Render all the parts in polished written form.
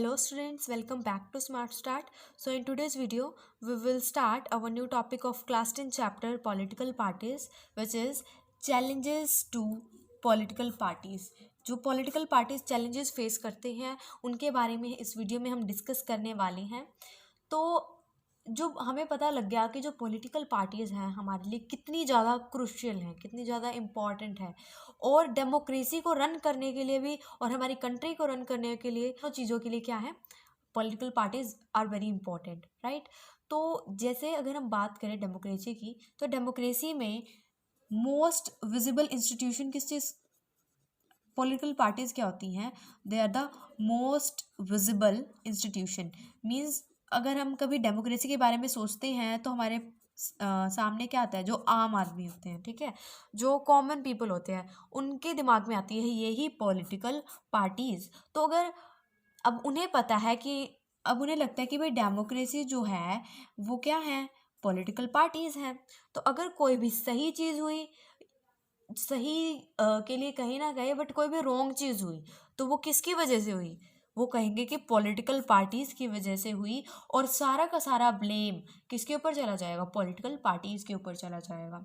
Hello students, welcome back to Smart Start. So in today's video, we will start our new topic of class 10 chapter political parties, which is challenges to political parties. जो political parties challenges face करते हैं उनके बारे में इस video में हम discuss करने वाले हैं. तो जो हमें पता लग गया कि जो पॉलिटिकल पार्टीज़ हैं हमारे लिए कितनी ज़्यादा क्रूशियल हैं, कितनी ज़्यादा इम्पॉर्टेंट है, और डेमोक्रेसी को रन करने के लिए भी और हमारी कंट्री को रन करने के लिए तो चीज़ों के लिए क्या है, political parties are very important, right. तो जैसे अगर हम बात करें डेमोक्रेसी की, तो डेमोक्रेसी में मोस्ट विजिबल इंस्टीट्यूशन किस चीज़, पॉलिटिकल पार्टीज़ क्या होती हैं, they are the most visible institution. Means अगर हम कभी डेमोक्रेसी के बारे में सोचते हैं तो हमारे सामने क्या आता है, जो आम आदमी होते हैं, ठीक है, जो कॉमन पीपल होते हैं, उनके दिमाग में आती है यही पॉलिटिकल पार्टीज़. तो अगर अब उन्हें पता है कि अब उन्हें लगता है कि भाई डेमोक्रेसी जो है वो क्या है, पॉलिटिकल पार्टीज़ हैं. तो अगर कोई भी सही चीज़ हुई, सही के लिए कहीं ना कहीं, बट कोई भी रॉन्ग चीज़ हुई तो वो किसकी वजह से हुई, वो कहेंगे कि पॉलिटिकल पार्टीज़ की वजह से हुई. और सारा का सारा ब्लेम किसके ऊपर चला जाएगा, पॉलिटिकल पार्टीज़ के ऊपर चला जाएगा.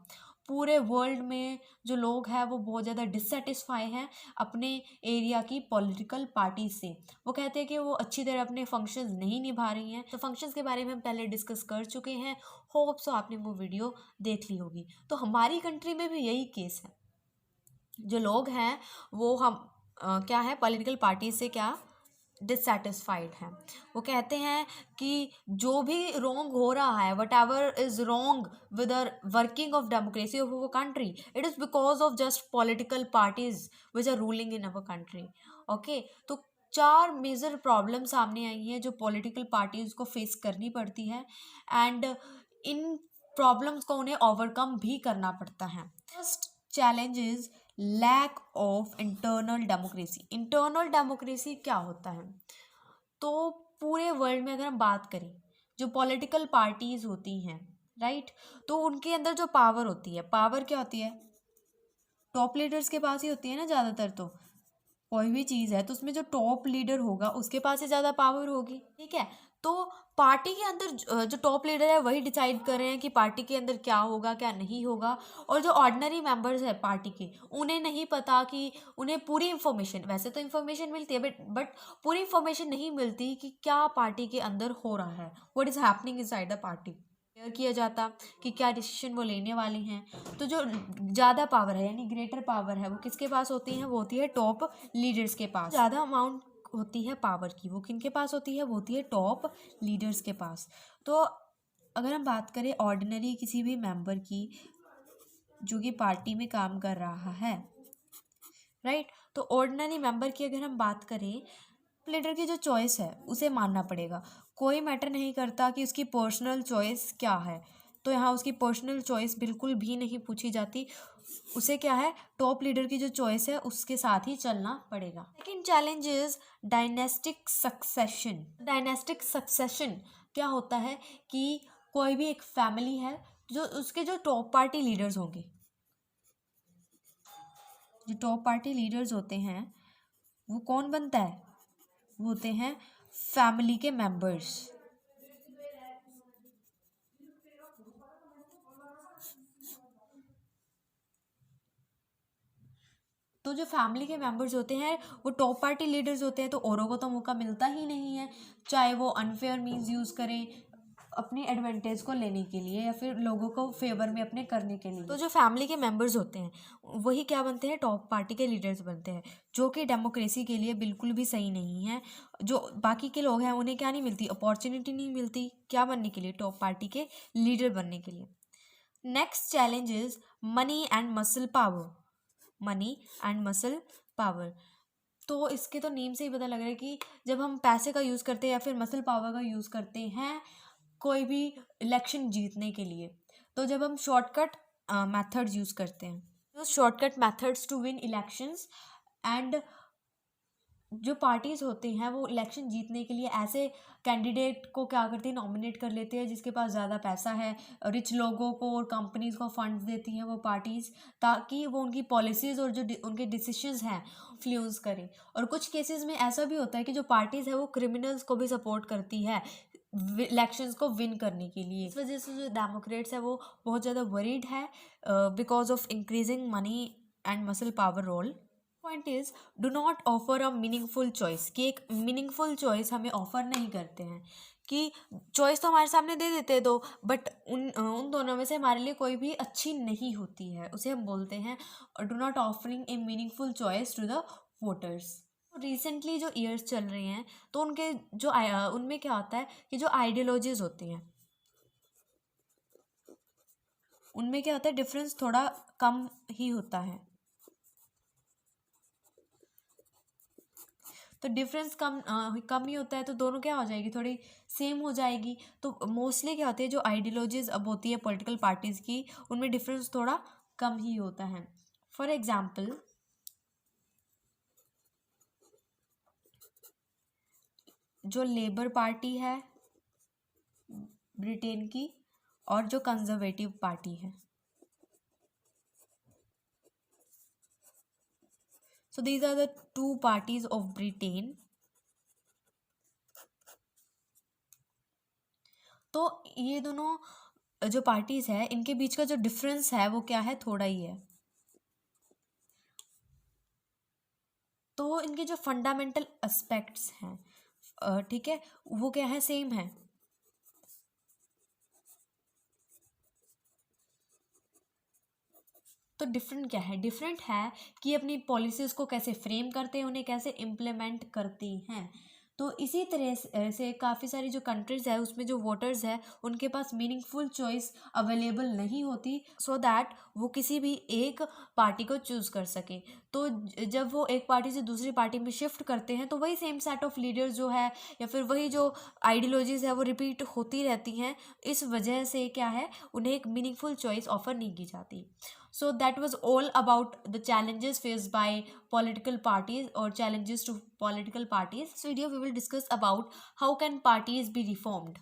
पूरे वर्ल्ड में जो लोग हैं वो बहुत ज़्यादा डिससेटिस्फाई हैं अपने एरिया की पॉलिटिकल पार्टी से. वो कहते हैं कि वो अच्छी तरह अपने फंक्शंस नहीं निभा रही हैं. तो फंक्शंस के बारे में हम पहले डिस्कस कर चुके हैं, होप सो आपने वो वीडियो देख ली होगी. तो हमारी कंट्री में भी यही केस है. जो लोग हैं वो हम क्या है, पॉलिटिकल पार्टी से क्या डिससेटिस्फाइड हैं. वो कहते हैं कि जो भी रॉन्ग हो रहा है, whatever is wrong with the working of democracy of our country, it is because of just political parties which are ruling in our country. Okay, तो 4 मेजर प्रॉब्लम सामने आई हैं जो पॉलिटिकल पार्टीज को face करनी पड़ती है, and in problems को उन्हें ओवरकम भी करना पड़ता है. First challenge is lack of internal democracy. Internal democracy क्या होता है, तो पूरे वर्ल्ड में अगर हम बात करें, जो पॉलिटिकल पार्टीज होती हैं, राइट, तो उनके अंदर जो पावर होती है, पावर क्या होती है, टॉप लीडर्स के पास ही होती है ना ज़्यादातर. तो कोई भी चीज़ है तो उसमें जो टॉप लीडर होगा उसके पास ही ज़्यादा पावर होगी, ठीक है. तो पार्टी के अंदर जो टॉप लीडर है वही डिसाइड कर रहे हैं कि पार्टी के अंदर क्या होगा क्या नहीं होगा. और जो ऑर्डिनरी मेंबर्स है पार्टी के, उन्हें नहीं पता कि उन्हें पूरी इन्फॉर्मेशन, वैसे तो इन्फॉर्मेशन मिलती है बट पूरी इन्फॉर्मेशन नहीं मिलती कि क्या पार्टी के अंदर हो रहा है, what is happening inside the party. Share किया जाता कि क्या डिसीजन वो लेने वाले हैं. तो जो ज़्यादा पावर है यानी ग्रेटर पावर है वो किसके पास होती है, वो होती है टॉप लीडर्स के पास. ज़्यादा अमाउंट होती है पावर की, वो किनके पास होती है, वो होती है टॉप लीडर्स के पास. तो अगर हम बात करें ऑर्डिनरी किसी भी मेंबर की जो कि पार्टी में काम कर रहा है, राइट, तो ऑर्डिनरी मेंबर की अगर हम बात करें, लीडर की जो चॉइस है उसे मानना पड़ेगा. कोई मैटर नहीं करता कि उसकी पर्सनल चॉइस क्या है, तो यहाँ उसकी पर्सनल चॉइस बिल्कुल भी नहीं पूछी जाती. उसे क्या है, टॉप लीडर की जो चॉइस है उसके साथ ही चलना पड़ेगा. Second challenge is dynastic succession. Dynastic succession क्या होता है कि कोई भी एक फैमिली है, जो उसके जो टॉप पार्टी लीडर्स होंगे, जो टॉप पार्टी लीडर्स होते हैं वो कौन बनता है, वो होते हैं फैमिली के मेंबर्स. तो जो फैमिली के मेंबर्स होते हैं वो टॉप पार्टी लीडर्स होते हैं, तो औरों को तो मौका मिलता ही नहीं है, चाहे वो अनफेयर मीन्स यूज़ करें अपनी एडवांटेज को लेने के लिए या फिर लोगों को फेवर में अपने करने के लिए. तो जो फैमिली के मेंबर्स होते हैं वही क्या बनते हैं, टॉप पार्टी के लीडर्स बनते हैं, जो कि डेमोक्रेसी के लिए बिल्कुल भी सही नहीं है. जो बाकी के लोग हैं उन्हें क्या नहीं मिलती, अपॉर्चुनिटी नहीं मिलती क्या बनने के लिए, टॉप पार्टी के लीडर बनने के लिए. Next challenge is money and muscle power. Money and muscle power, तो इसके तो नेम से ही पता लग रहा है कि जब हम पैसे का यूज़ करते हैं या फिर मसल पावर का यूज़ करते हैं कोई भी इलेक्शन जीतने के लिए, तो जब हम शॉर्टकट मेथड्स यूज़ करते हैं, तो shortcut methods to win elections, and जो पार्टीज होते हैं वो इलेक्शन जीतने के लिए ऐसे कैंडिडेट को क्या करती है, नॉमिनेट कर लेते हैं जिसके पास ज़्यादा पैसा है, रिच लोगों को और कंपनीज को फंड्स देती हैं वो पार्टीज़, ताकि वो उनकी पॉलिसीज़ और जो उनके डिसीजंस हैं इन्फ्लुएंस करें। और कुछ केसेस में ऐसा भी होता है कि जो पार्टीज़ है वो क्रिमिनल्स को भी सपोर्ट करती है इलेक्शंस को विन करने के लिए। इस वजह से जो डेमोक्रेट्स है वो बहुत ज़्यादा वरीड है because of increasing money and muscle power role. Point is do not offer a meaningful choice, कि एक मीनिंगफुल चॉइस हमें ऑफर नहीं करते हैं, कि चॉइस तो हमारे सामने दे देते हैं दो, बट उन दोनों में से हमारे लिए कोई भी अच्छी नहीं होती है, उसे हम बोलते हैं do not offering a meaningful choice to the voters. Recently जो ईयर्स चल रहे हैं तो उनके जो उनमें क्या होता है कि जो आइडियोलॉजीज होती हैं उनमें क्या होता है, डिफरेंस थोड़ा कम ही होता है। तो डिफरेंस कम ही होता है तो दोनों क्या हो जाएगी, थोड़ी सेम हो जाएगी। तो मोस्टली क्या होती है, जो आइडियोलॉजीज अब होती है पॉलिटिकल पार्टीज़ की, उनमें डिफरेंस थोड़ा कम ही होता है। फॉर एग्जाम्पल, जो लेबर पार्टी है ब्रिटेन की और जो कंजर्वेटिव पार्टी है, so these are the two parties of Britain। तो ये दोनों जो पार्टीज है इनके बीच का जो डिफरेंस है वो क्या है, थोड़ा ही है। तो इनके जो फंडामेंटल एस्पेक्ट्स हैं ठीक है, वो क्या है, सेम है। तो डिफरेंट क्या है, डिफरेंट है कि अपनी पॉलिसीज़ को कैसे फ्रेम करते हैं, उन्हें कैसे इम्प्लीमेंट करती हैं। तो इसी तरह से काफ़ी सारी जो कंट्रीज़ है उसमें जो वोटर्स है उनके पास मीनिंगफुल चॉइस अवेलेबल नहीं होती, सो दैट वो किसी भी एक पार्टी को चूज़ कर सके। तो जब वो एक पार्टी से दूसरी पार्टी में शिफ्ट करते हैं तो वही सेम सेट ऑफ लीडर्स जो है या फिर वही जो आइडियोलॉजीज़ है वो रिपीट होती रहती हैं। इस वजह से क्या है, उन्हें एक मीनिंगफुल चॉइस ऑफर नहीं की जाती। So that was all about the challenges faced by political parties or challenges to political parties. This video we will discuss about how can parties be reformed.